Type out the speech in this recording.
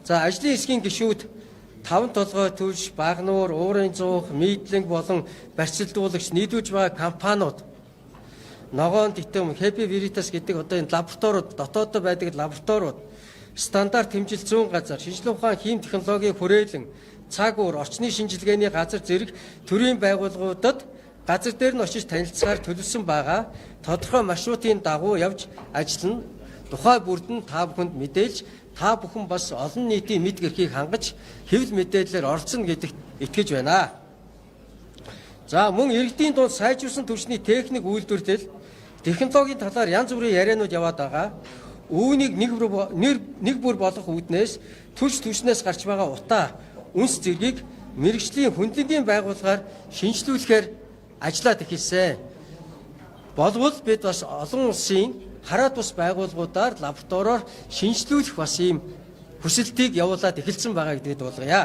За ажлын хэсгийн гишүүд 5 толгой төлж, багнуур, уурын зуух, мийдлэнг болон барьцилдуулагч нийлүүлж байгаа компаниуд ногоон титэм Happy Veritas гэдэг одоо энэ лабораториуд, дотооддоо байдаг лабораториуд, стандарт хэмжил зүүн газар, шинжилгээ ухаан хийм технологийн хүрээлэн, цаг уур, орчны шинжилгээний газар зэрэг төрийн байгууллагуудад газар дээр нь очиж танилцахаар төлөвлөсөн байгаа тодорхой маршрутын дагуу явж ажиллана. Тухай бүрд нь та бүхэнд мэдээлж, та бүхэн бас олон нийтийн мэд гэрхийг хангаж хэвлэл мэдээллээр оролцоно гэдэгт итгэж байна. За мөн иргэдийн дунд сайжруулсан түвшний техник үйлдвэрлэл, технологийн талаар янз бүрийн яриануд яваад байгаа. Үүнийг нэг бүр болгох үүднээс түвшнээс гарч байгаа утаа, үнс зэргийг мэрэгжлийн хүндлэнгийн байгууллагаар шинжилүүлэхээр ажиллаад эхэлсэн. Болвол бид бас олон улсын хараад бус байгууллагуудаар лабораториор шинжилүүлэх бас ийм хүсэлтийг явуулаад эхэлсэн байгаа гэдэгт болгоё.